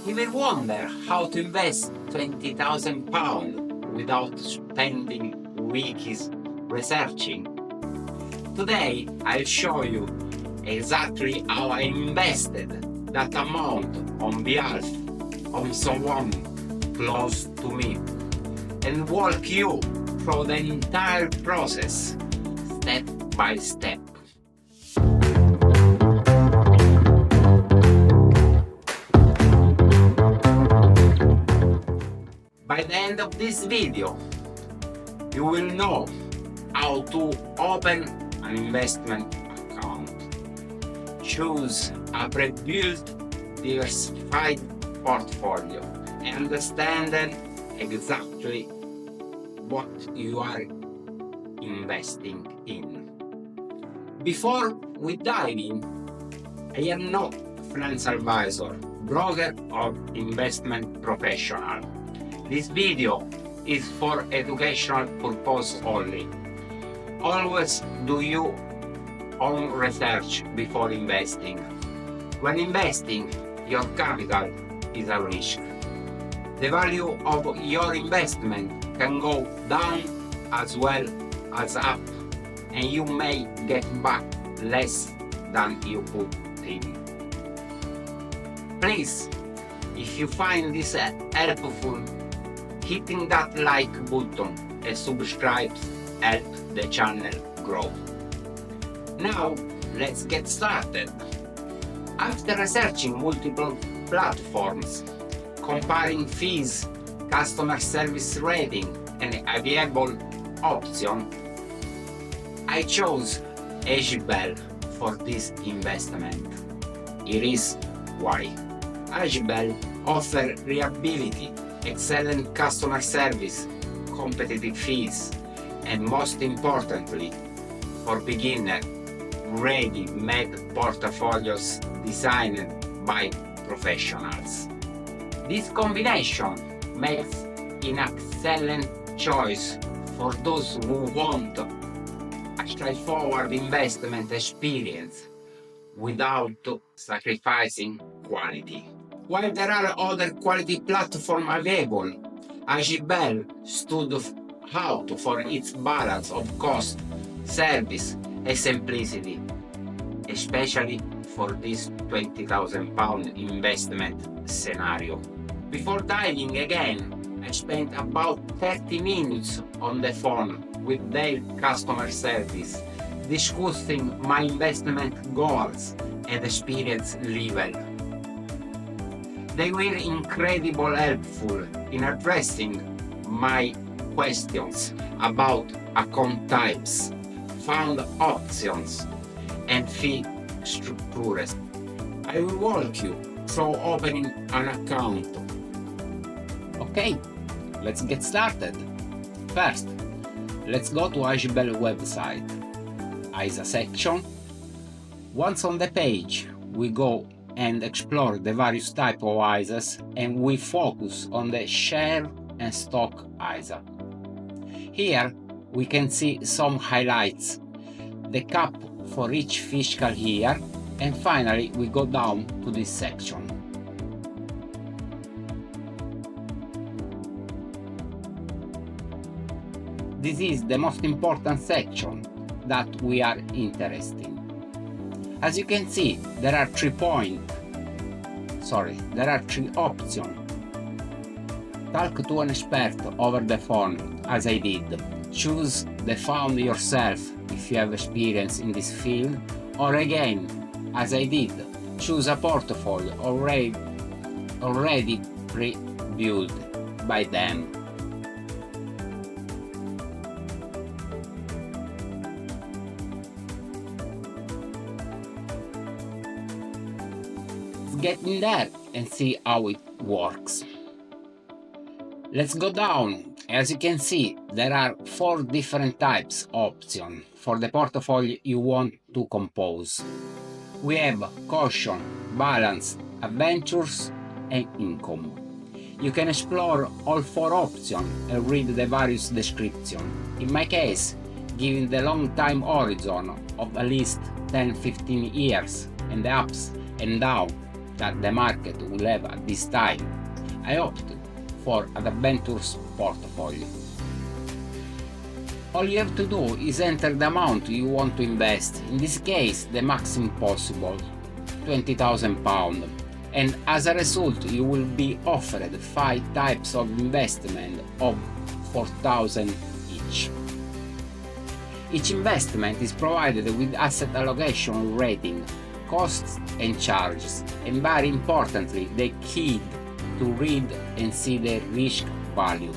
You will wonder how to invest £20,000 without spending weeks researching. Today I'll show you exactly how I invested that amount on behalf of someone close to me and walk you through the entire process step by step. By the end of this video, you will know how to open an investment account, choose a pre-built diversified portfolio, and understand exactly what you are investing in. Before we dive in, I am not a financial advisor, broker, or investment professional. This video is for educational purpose only. Always do your own research before investing. When investing, your capital is a risk. The value of your investment can go down as well as up, and you may get back less than you put in. Please, if you find this helpful, hitting that like button and subscribe help the channel grow. Now let's get started. After researching multiple platforms, comparing fees, customer service rating, and available option, I chose AGBell for this investment. Here is why. AGBell offers reliability, excellent customer service, competitive fees, and most importantly, for beginners, ready-made portfolios designed by professionals. This combination makes an excellent choice for those who want a straightforward investment experience without sacrificing quality. While there are other quality platforms available, AGBell stood out for its balance of cost, service, and simplicity, especially for this £20,000 investment scenario. Before diving again, I spent about 30 minutes on the phone with their customer service, discussing my investment goals and experience level. They were incredibly helpful in addressing my questions about account types, fund options, and fee structures. I will walk you through opening an account. Okay, let's get started. First, let's go to AGBell website, ISA section. Once on the page, we go and explore the various types of ISAs, and we focus on the share and stock ISA. Here we can see some highlights, the cap for each fiscal year, and finally we go down to this section. This is the most important section that we are interested in. As you can see, there are three options. Talk to an expert over the phone, as I did. Choose the fund yourself if you have experience in this field, or again, as I did, choose a portfolio already pre-built by them. Get in there and see how it works. Let's go down. As you can see, there are 4 different types options for the portfolio you want to compose. We have caution, balance, adventures, and income. You can explore all 4 options and read the various descriptions. In my case, given the long time horizon of at least 10-15 years and the ups and downs, that the market will have at this time, I opted for an adventurous portfolio. All you have to do is enter the amount you want to invest, in this case the maximum possible, £20,000, and as a result you will be offered 5 types of investment of 4,000 each. Each investment is provided with asset allocation rating, costs and charges, and very importantly the key to read and see the risk value.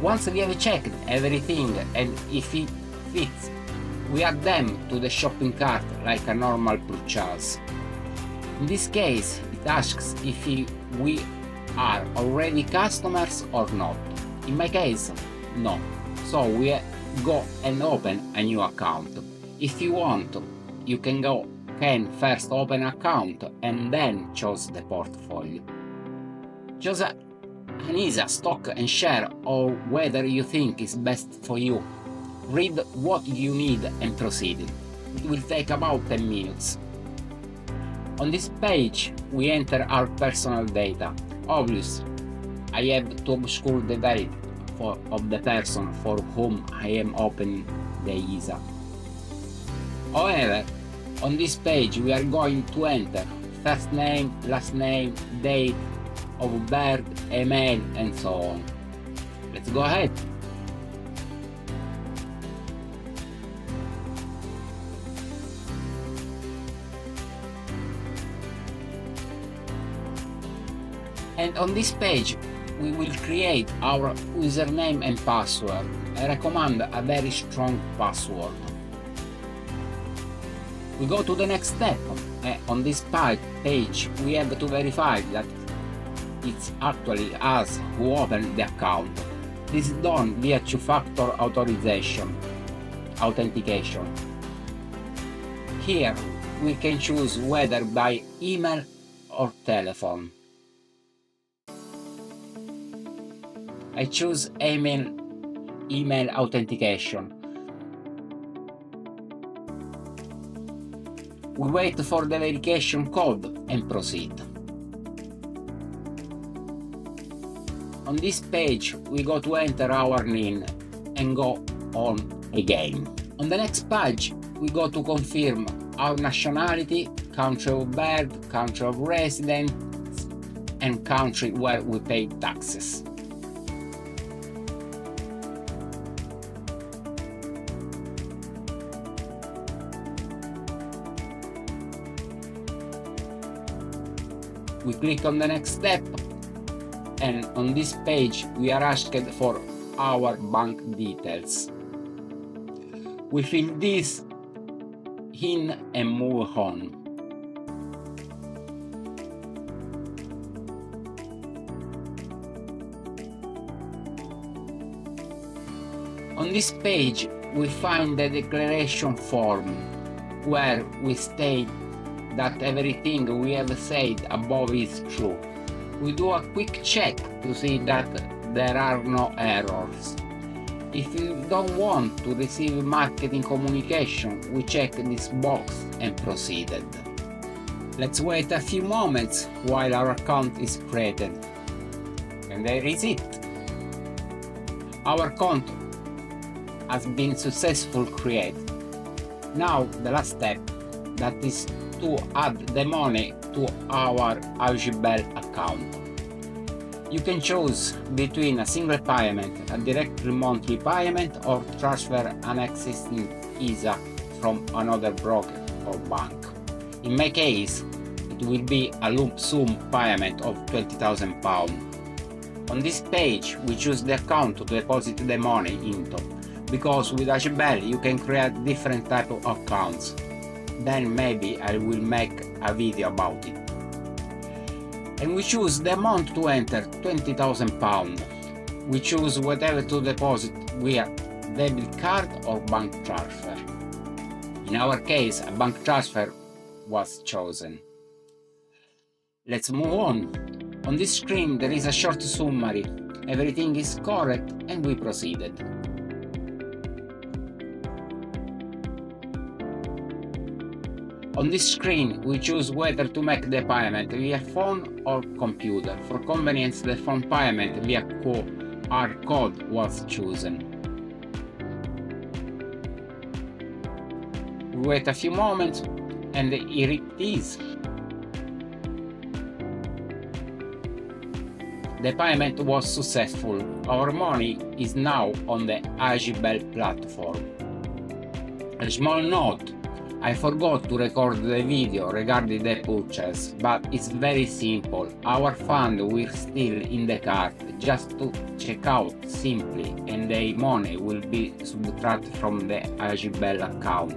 Once we have checked everything and if it fits, we add them to the shopping cart like a normal purchase. In this case, it asks if we are already customers or not. In my case, no. So we go and open a new account. If you want, you can first open an account and then choose the portfolio. Choose an easy stock and share or whether you think is best for you. Read what you need and proceed. It will take about 10 minutes. On this page, we enter our personal data. Obviously, I have to obscure the data of the person for whom I am opening the ISA. However, on this page we are going to enter first name, last name, date of birth, email, and so on. Let's go ahead. And on this page we will create our username and password. I recommend a very strong password. We go to the next step. On this page we have to verify that it's actually us who opened the account. This is done via two-factor authentication. Here we can choose whether by email or telephone. I choose email authentication. We wait for the verification code and proceed. On this page we go to enter our NIN and go on again. On the next page we go to confirm our nationality, country of birth, country of residence, and country where we pay taxes. We click on the next step, and on this page we are asked for our bank details. We fill this in and move on. On this page we find the declaration form where we state that everything we have said above is true. We do a quick check to see that there are no errors. If you don't want to receive marketing communication, we check this box and proceeded. Let's wait a few moments while our account is created. And there is it. Our account has been successfully created. Now the last step, that is to add the money to our AGBL account. You can choose between a single payment, a direct monthly payment, or transfer an existing ISA from another broker or bank. In my case, it will be a lump sum payment of £20,000. On this page, we choose the account to deposit the money into, because with AGBL you can create different type of accounts. Then maybe I will make a video about it. And we choose the amount to enter, £20,000. We choose whatever to deposit via debit card or bank transfer. In our case, a bank transfer was chosen. Let's move on. On this screen there is a short summary. Everything is correct and we proceeded. On this screen, we choose whether to make the payment via phone or computer. For convenience, the phone payment via QR code was chosen. We wait a few moments, and here it is. The payment was successful. Our money is now on the AgiBell platform. A small note. I forgot to record the video regarding the purchase, but it's very simple. Our fund will still in the cart, just to check out simply, and the money will be subtracted from the AgiBell account.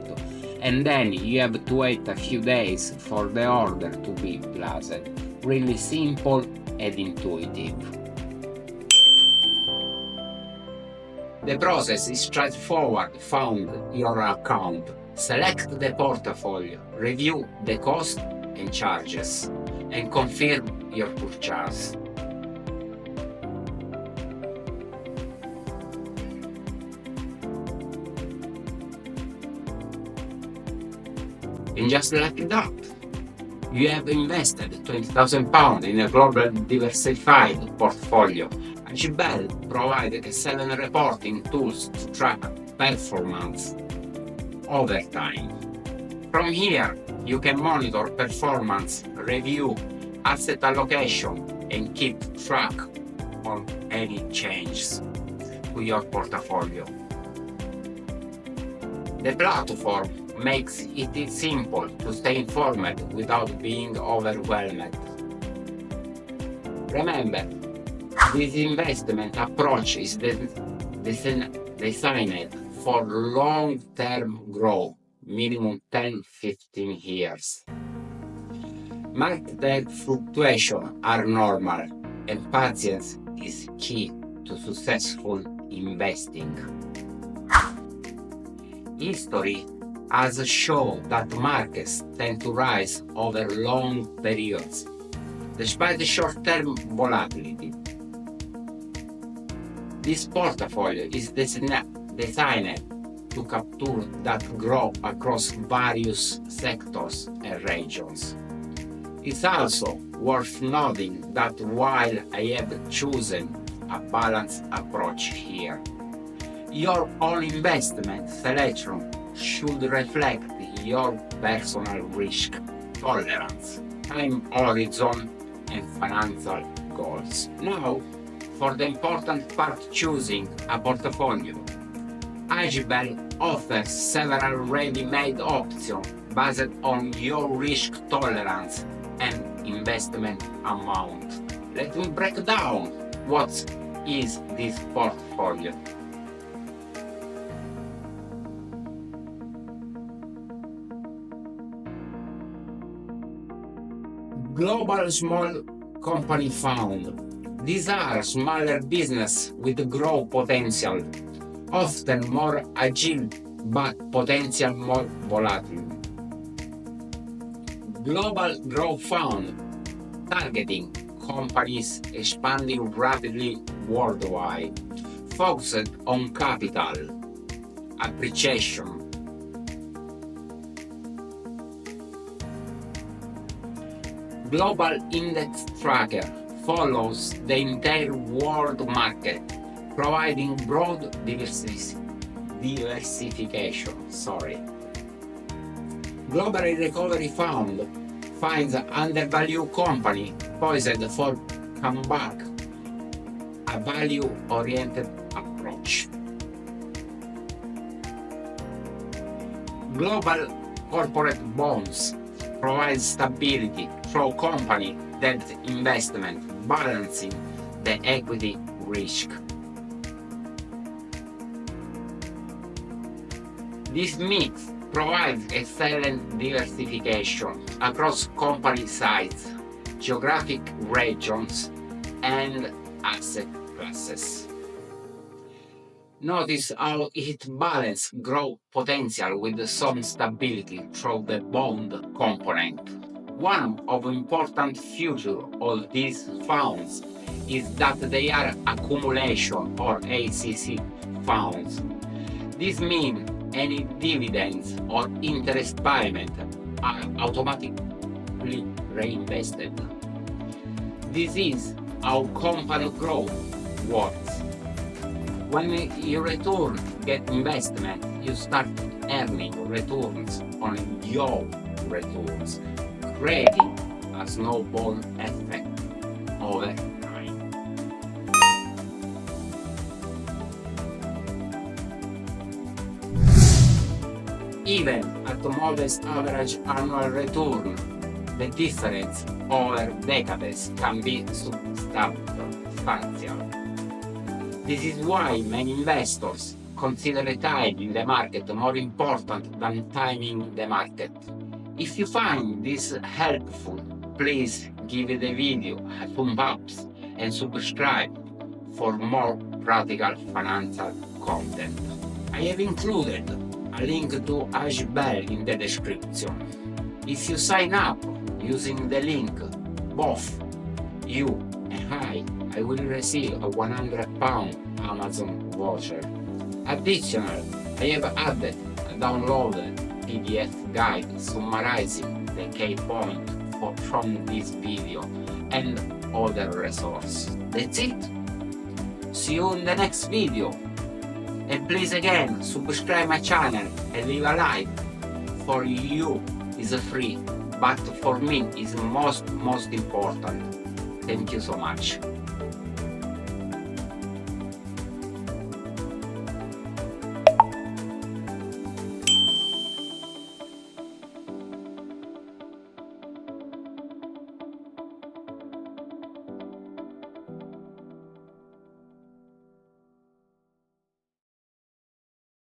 And then you have to wait a few days for the order to be placed. Really simple and intuitive. The process is straightforward. Found your account. Select the portfolio, review the cost and charges, and confirm your purchase. And just like that, you have invested £20,000 in a global diversified portfolio. AgiBell provides 7 reporting tools to track performance over time. From here, you can monitor performance, review asset allocation, and keep track on any changes to your portfolio. The platform makes it simple to stay informed without being overwhelmed. Remember, this investment approach is designed for long-term growth, minimum 10-15 years. Market fluctuations are normal, and patience is key to successful investing. History has shown that markets tend to rise over long periods, despite the short-term volatility. This portfolio is designed to capture that growth across various sectors and regions. It's also worth noting that while I have chosen a balanced approach here, your own investment selection should reflect your personal risk tolerance, time horizon, and financial goals. Now, for the important part, choosing a portfolio. AgiBell offers several ready-made options based on your risk tolerance and investment amount. Let me break down what is this portfolio. Global Small Company Fund. These are smaller businesses with growth potential, often more agile but potential more volatile. Global Growth Fund, targeting companies expanding rapidly worldwide, focused on capital appreciation. Global Index Tracker follows the entire world market, providing broad diversification. Global Recovery Fund finds an undervalued company poised for comeback, a value-oriented approach. Global Corporate Bonds provides stability through company debt investment, balancing the equity risk. This mix provides excellent diversification across company size, geographic regions, and asset classes. Notice how it balances growth potential with some stability through the bond component. One of the important features of these funds is that they are accumulation or ACC funds. This means any dividends or interest payment are automatically reinvested. This is how compound growth works. When you return get investment, you start earning returns on your returns, creating a snowball effect over time. Even at the modest average annual return, the difference over decades can be substantial. This is why many investors consider time in the market more important than timing the market. If you find this helpful, please give the video a thumbs up and subscribe for more practical financial content. I have included a link to Bell in the description. If you sign up using the link, both you and I will receive a £100 Amazon voucher. Additionally, I have added a downloaded PDF guide summarizing the key points from this video and other resources. That's it. See you in the next video. And please again, subscribe my channel and leave a like. For you is free, but for me is most important. Thank you so much.